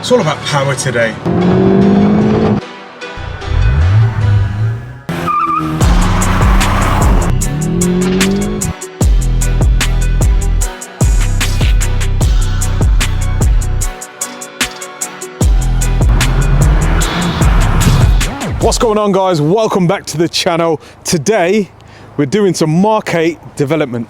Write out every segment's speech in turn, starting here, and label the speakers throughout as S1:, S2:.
S1: It's all about power today.
S2: What's going on, guys? Welcome back to the channel. Today we're doing some MK8 development.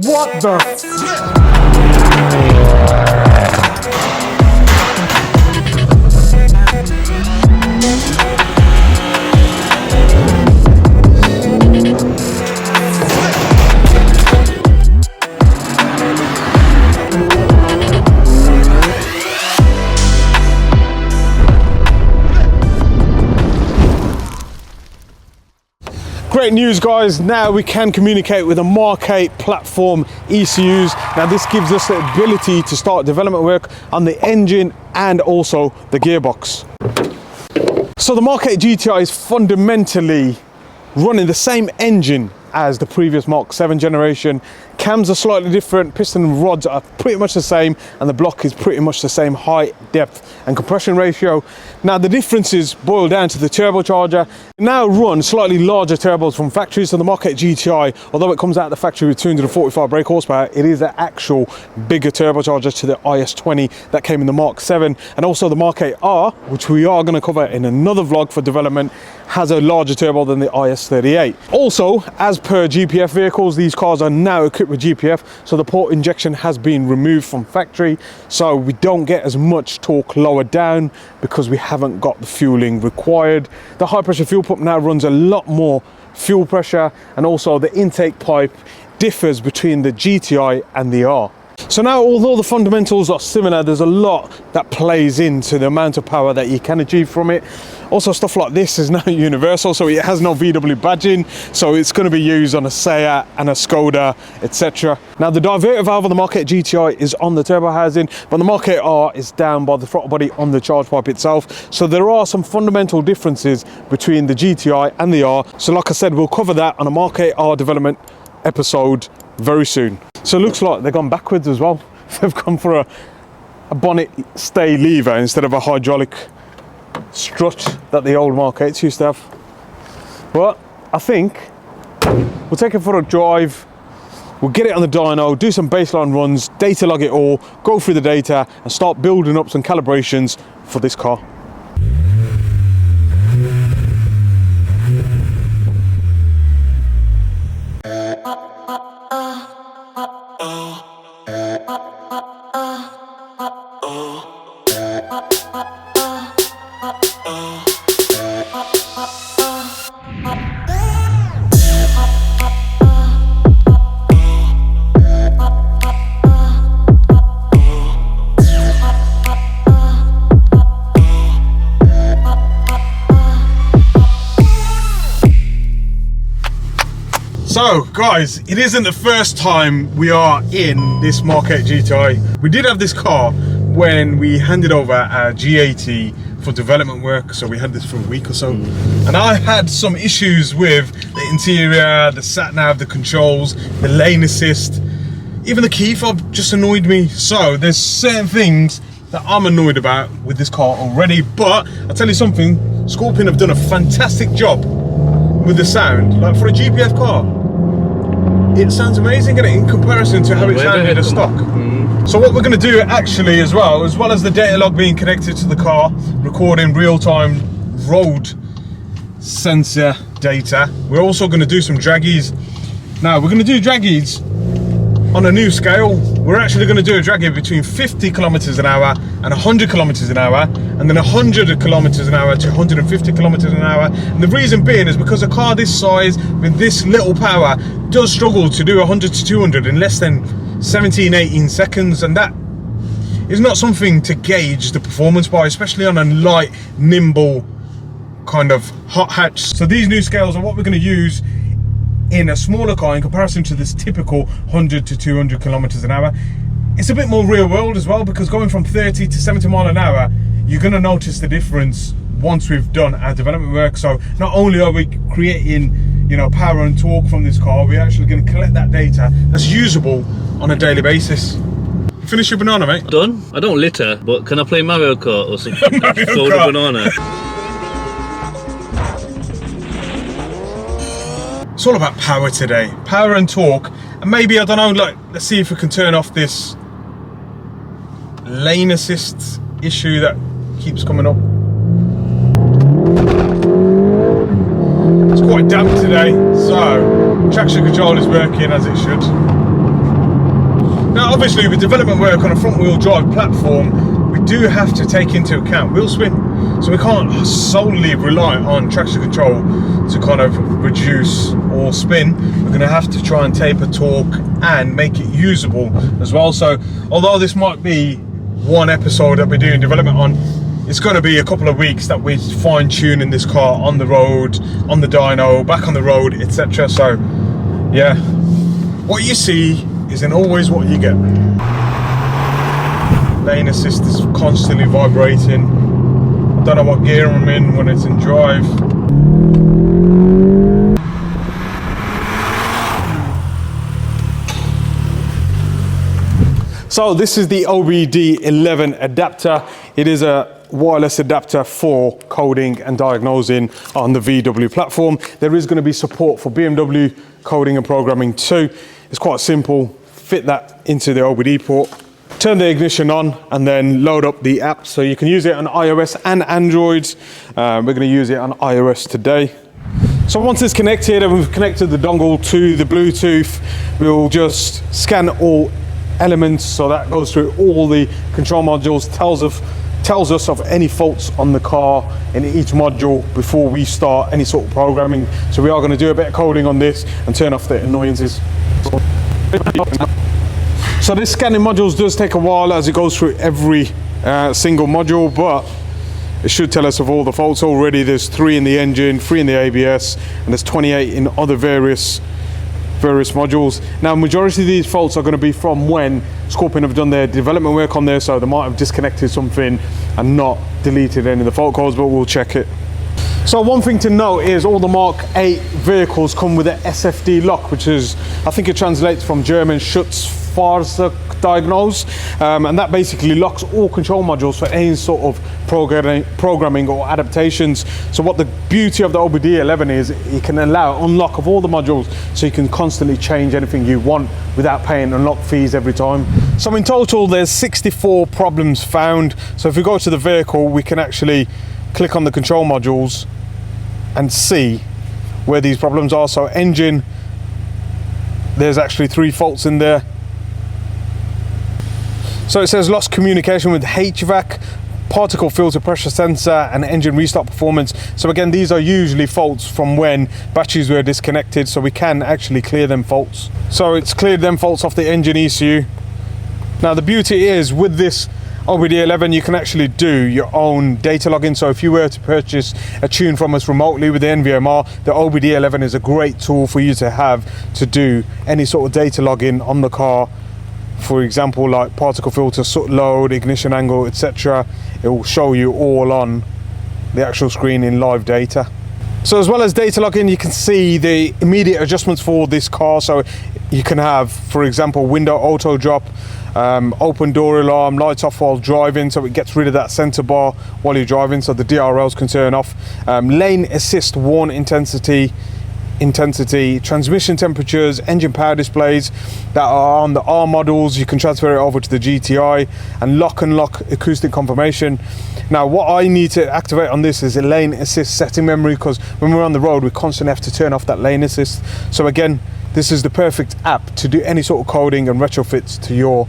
S2: What the Great news, guys. Now we can communicate with a MK8 platform ECUs. Now this gives us the ability to start development work on the engine and also the gearbox. So the MK8 GTI is fundamentally running the same engine as the previous Mark 7 generation. Cams are slightly different, piston rods are pretty much the same, and the block is pretty much the same height, depth and compression ratio. Now the differences boil down to the turbocharger. It now runs slightly larger turbos from factory, so the MK8 GTI, although it comes out of the factory with 245 brake horsepower, it is an actual bigger turbocharger to the IS20 that came in the Mark 7, and also the MK8R, which we are going to cover in another vlog for development, has a larger turbo than the IS38. Also, as per GPF vehicles, these cars are now equipped with GPF, so the port injection has been removed from factory, so we don't get as much torque lower down because we haven't got the fueling required. The high pressure fuel pump now runs a lot more fuel pressure, and also the intake pipe differs between the GTI and the R. So now, although the fundamentals are similar, there's a lot that plays into the amount of power that you can achieve from it. Also, stuff like this is now universal, so it has no VW badging, so it's going to be used on a Seat and a Skoda, etc. Now the diverter valve on the MK8 GTI is on the turbo housing, but the MK8R is down by the throttle body on the charge pipe itself. So there are some fundamental differences between the GTI and the R. So like I said, we'll cover that on a MK8R development episode very soon. So it looks like they've gone backwards as well. They've gone for a bonnet stay lever instead of a hydraulic strut that the old Mark8s used to have. But I think we'll take it for a drive, we'll get it on the dyno, do some baseline runs, data log it all, go through the data and start building up some calibrations for this car. So guys, it isn't the first time we are in this MK8 GTI. We did have this car when we handed over our G80 for development work, so we had this for a week or so. And I had some issues with the interior, the sat nav, the controls, the lane assist, even the key fob just annoyed me. So there's certain things that I'm annoyed about with this car already, but I'll tell you something, Scorpion have done a fantastic job with the sound. Like for a GPF car, it sounds amazing in comparison to how it sounded as stock. So what we're going to do actually as well as the data log being connected to the car, recording real-time road sensor data, we're also going to do some draggies. Now we're going to do draggies on a new scale. We're actually going to do a draggy between 50 kilometers an hour and 100 kilometers an hour, and then 100 kilometers an hour to 150 kilometers an hour. And the reason being is because a car this size with this little power does struggle to do 100 to 200 in less than 17-18 seconds, and that is not something to gauge the performance by, especially on a light, nimble kind of hot hatch. So these new scales are what we're going to use in a smaller car in comparison to this typical 100 to 200 kilometers an hour. It's a bit more real world as well, because going from 30 to 70 mile an hour, you're going to notice the difference once we've done our development work. So not only are we creating, you know, power and torque from this car. We're actually going to collect that data that's usable on a daily basis. You finished your banana, mate?
S1: Done. I don't litter, but can I play Mario Kart or something? Fold a banana.
S2: It's all about power today, power and torque, and maybe, I don't know, like, let's see if we can turn off this lane assist issue that keeps coming up. It's quite damp today, so traction control is working as it should. Now obviously with development work on a front wheel drive platform, we do have to take into account wheel spin, so we can't solely rely on traction control to kind of reduce or spin. We're going to have to try and taper torque and make it usable as well. So although this might be one episode that we're doing development on, it's going to be a couple of weeks that we're fine-tuning this car on the road, on the dyno, back on the road, etc. So yeah, what you see isn't always what you get. Lane assist is constantly vibrating. I don't know what gear I'm in when it's in drive. So this is the OBDeleven adapter. It is a wireless adapter for coding and diagnosing on the VW platform. There is going to be support for BMW coding and programming too. It's quite simple. Fit that into the OBD port, turn the ignition on, and then load up the app. So you can use it on iOS and Android. We're going to use it on iOS today. So once it's connected and we've connected the dongle to the Bluetooth, we'll just scan all elements. So that goes through all the control modules, tells us of any faults on the car in each module before we start any sort of programming. So we are going to do a bit of coding on this and turn off the annoyances. So this scanning modules does take a while as it goes through every single module, but it should tell us of all the faults already. There's 3 in the engine, 3 in the ABS, and there's 28 in other various modules. Now majority of these faults are going to be from when Scorpion have done their development work on there, so they might have disconnected something and not deleted any of the fault codes, but we'll check it. So one thing to note is all the Mark 8 vehicles come with an SFD lock, which is, I think it translates from German Schutzfahrzeug diagnose, and that basically locks all control modules for any sort of programming or adaptations. So what the beauty of the OBDeleven is, it can allow unlock of all the modules, so you can constantly change anything you want without paying unlock fees every time. So in total there's 64 problems found. So if we go to the vehicle, we can actually click on the control modules and see where these problems are. So engine, there's actually 3 faults in there. So it says lost communication with HVAC, particle filter pressure sensor, and engine restart performance. So again, these are usually faults from when batteries were disconnected, so we can actually clear them faults. So it's cleared them faults off the engine ECU. Now the beauty is with this OBDeleven, you can actually do your own data login. So if you were to purchase a tune from us remotely with the NVMR, the OBDeleven is a great tool for you to have to do any sort of data login on the car. For example, like particle filter, soot load, ignition angle, etc. It will show you all on the actual screen in live data. So as well as data login, you can see the immediate adjustments for this car. So you can have, for example, window auto drop, open door alarm, lights off while driving, so it gets rid of that center bar while you're driving, so the DRLs can turn off. Lane assist warn intensity, transmission temperatures, engine power displays that are on the R models, you can transfer it over to the GTI, and lock and lock acoustic confirmation. Now what I need to activate on this is a lane assist setting memory, because when we're on the road we constantly have to turn off that lane assist. So again, this is the perfect app to do any sort of coding and retrofits to your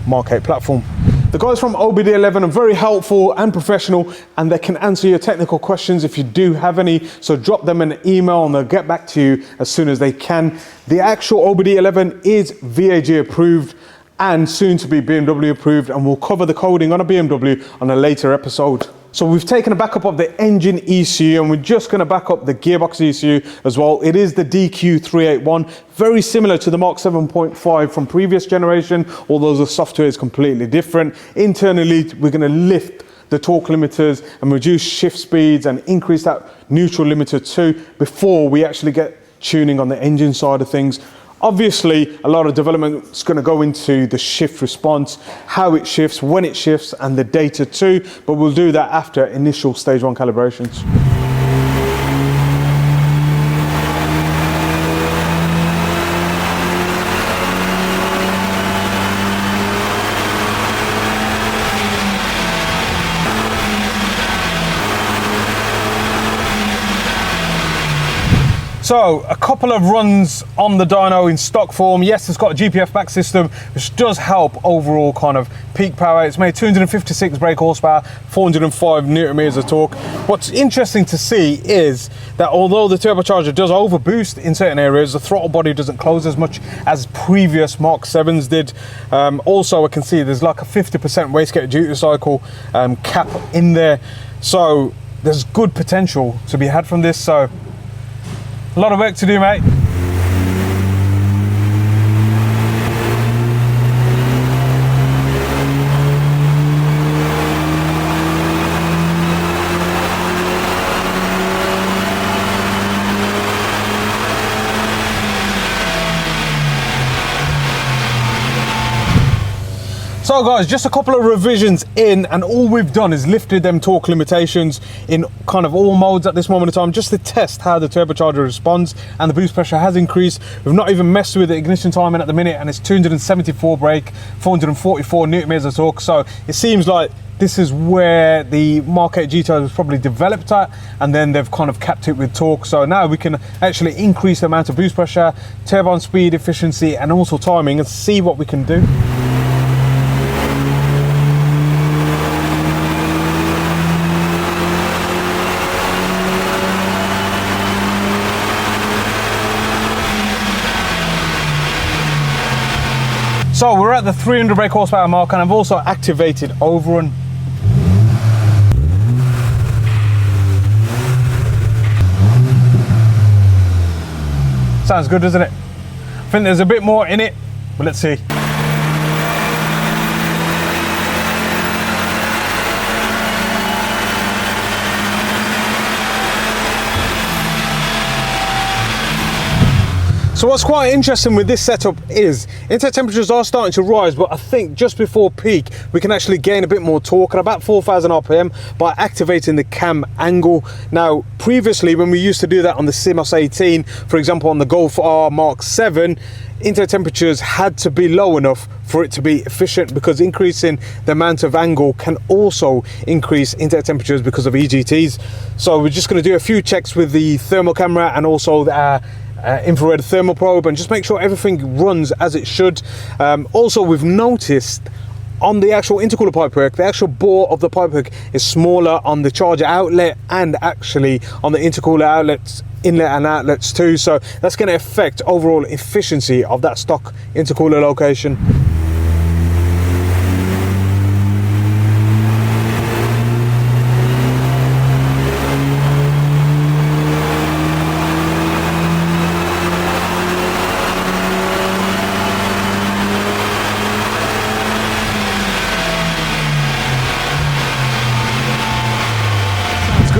S2: Mark 8 platform. The guys from OBDeleven are very helpful and professional, and they can answer your technical questions if you do have any. So drop them an email and they'll get back to you as soon as they can. The actual OBDeleven is VAG approved and soon to be BMW approved, and we'll cover the coding on a BMW on a later episode. So we've taken a backup of the engine ECU, and we're just going to back up the gearbox ECU as well. It is the DQ381, very similar to the Mark 7.5 from previous generation, although the software is completely different. Internally, we're going to lift the torque limiters and reduce shift speeds and increase that neutral limiter too before we actually get tuning on the engine side of things. Obviously, a lot of development is going to go into the shift response, how it shifts, when it shifts, and the data too, but we'll do that after initial stage 1 calibrations. So, a couple of runs on the dyno in stock form. Yes, it's got a GPF back system, which does help overall kind of peak power. It's made 256 brake horsepower, 405 Newton meters of torque. What's interesting to see is that although the turbocharger does overboost in certain areas, the throttle body doesn't close as much as previous Mark 7s did. Also, I can see there's like a 50% wastegate duty cycle cap in there. So, there's good potential to be had from this. So, a lot of work to do, mate. So guys, just a couple of revisions in, and all we've done is lifted them torque limitations in kind of all modes at this moment in time, just to test how the turbocharger responds, and the boost pressure has increased. We've not even messed with the ignition timing at the minute, and it's 274 brake, 444 Newton meters of torque. So it seems like this is where the Mark 8 Gti was probably developed at, and then they've kind of capped it with torque. So now we can actually increase the amount of boost pressure, turbine speed, efficiency, and also timing, and see what we can do. So we're at the 300 brake horsepower mark, and I've also activated overrun. Sounds good, doesn't it? I think there's a bit more in it, but let's see. So what's quite interesting with this setup is intake temperatures are starting to rise, but I think just before peak we can actually gain a bit more torque at about 4,000 RPM by activating the cam angle. Now previously, when we used to do that on the Simos 18, for example on the Golf R Mark 7, intake temperatures had to be low enough for it to be efficient, because increasing the amount of angle can also increase intake temperatures because of EGTs. So we're just going to do a few checks with the thermal camera and also the infrared thermal probe, and just make sure everything runs as it should. Also, we've noticed on the actual intercooler pipework, the actual bore of the pipework is smaller on the charger outlet, and actually on the intercooler outlets, inlet and outlets too. So that's going to affect overall efficiency of that stock intercooler location.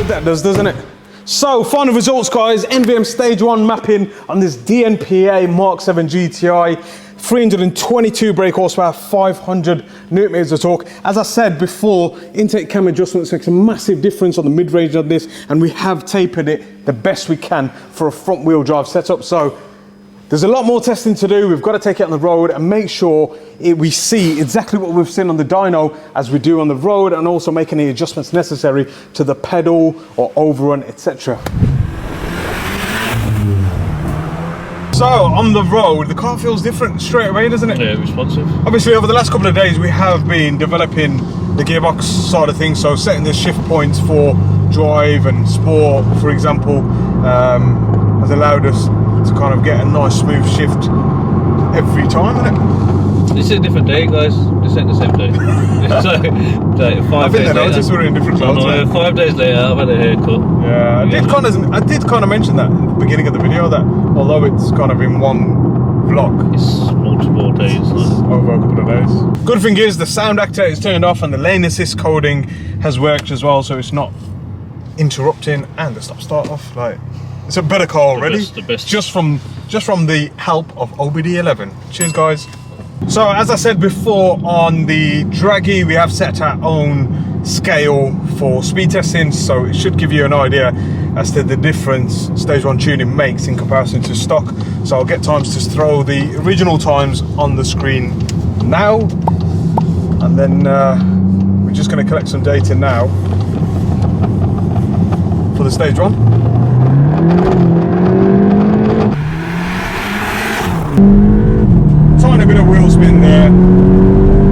S2: That does, doesn't it? So final results, guys. NVM stage 1 mapping on this DNPA Mark 7 GTI, 322 brake horsepower, 500 Newton meters of torque. As I said before, intake cam adjustments makes a massive difference on the mid-range of this, and we have tapered it the best we can for a front wheel drive setup. So there's a lot more testing to do. We've got to take it on the road and make sure we see exactly what we've seen on the dyno as we do on the road, and also make any adjustments necessary to the pedal or overrun, etc. So on the road, the car feels different straight away, doesn't it?
S1: Yeah, responsive.
S2: Obviously, over the last couple of days, we have been developing the gearbox side of things, so setting the shift points for drive and sport, for example, has allowed us to kind of get a nice smooth shift every time, isn't it?
S1: This is a different day, guys. This ain't the same day. So, like 5 days later. I noticed we're in different clothes. 5 days later, I've had a haircut. Yeah, I did kind of mention that at the beginning of the video, that although it's kind of in one vlog, it's multiple days.
S2: Over a couple of days. Good thing is the sound actor is turned off, and the lane assist coding has worked as well, so it's not interrupting, and the stop start off, like, It's a better car already.
S1: The best.
S2: Just from the help of OBDeleven. Cheers, guys. So as I said before, on the Draggy we have set our own scale for speed testing, so it should give you an idea as to the difference stage 1 tuning makes in comparison to stock. So I'll get times to throw the original times on the screen now, and then we're just going to collect some data now for the stage 1. Tiny bit of wheel spin there,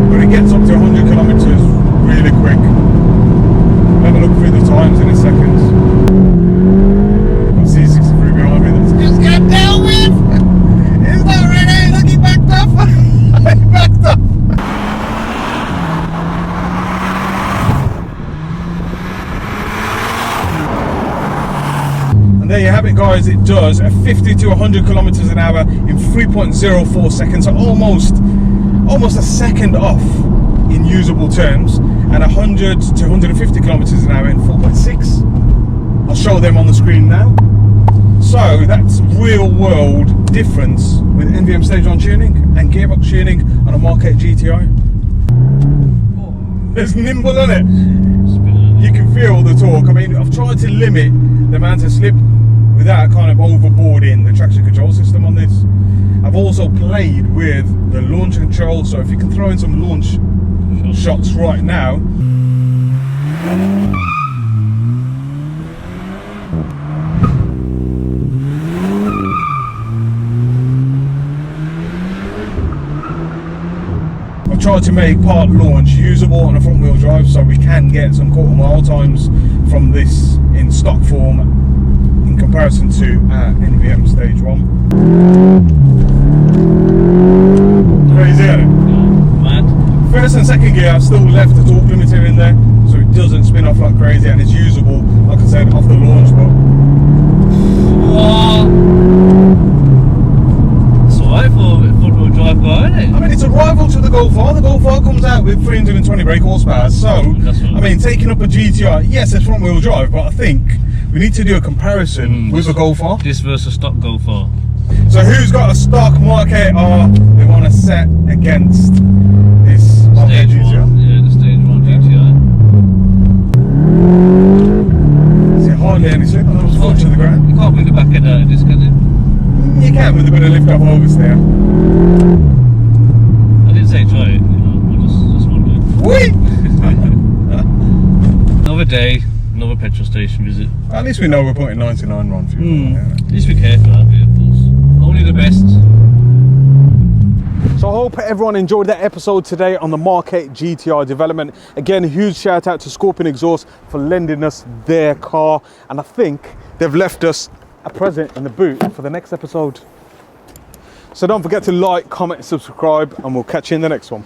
S2: but it gets up to 100 kilometers really quick. Have a look through the times in a second. Got C63 behind me that's just get dealt with. It's not ready. Look, he backed up. He backed up. And there you have it, guys. It does a 50 to 100 kilometers an hour in 3.04 seconds, so almost a second off in usable terms, and 100 to 150 kilometers an hour in 4.6. I'll show them on the screen now. So that's real world difference with NVM stage 1 tuning and gearbox tuning on a MK8 GTI. It's nimble, isn't it? You can feel the torque. I mean, I've tried to limit the amount of slip without kind of overboarding the traction control system on this. I've also played with the launch control, so if you can throw in some launch shots right now. I've tried to make part launch usable on a front wheel drive, so we can get some quarter mile times from this in stock form in comparison to NVM stage 1. Crazy, isn't it?
S1: Mad.
S2: First and second gear, I've still left the torque limiter in there, so it doesn't spin off like crazy, and it's usable, like I said, off the launch. But
S1: it's alright for front wheel drive car, isn't it?
S2: I mean, it's a rival to the Golf R. The Golf R comes out with 320 brake horsepower, so I mean, taking up a GTI, yes, it's front wheel drive, but I think we need to do a comparison with a Golf R.
S1: This versus stock Golf R.
S2: So who's got a stock MK8 R they want to set against this
S1: Stage
S2: GTI?
S1: 1, yeah, the stage 1 GTI.
S2: Is it hardly any slip? I know it's flush to the ground.
S1: You can't bring the back end out of this, can you?
S2: You can with a bit of lift up oversteer.
S1: I didn't say try it, you know, I just wondering.
S2: Wait!
S1: Another day, another petrol station visit.
S2: At least we know we're putting 99 on fuel. Yeah.
S1: At least be careful out here, of course. Only the best.
S2: So I hope everyone enjoyed that episode today on the MK8 GTI development. Again, a huge shout out to Scorpion Exhaust for lending us their car, and I think they've left us a present in the boot for the next episode. So don't forget to like, comment, subscribe, and we'll catch you in the next one.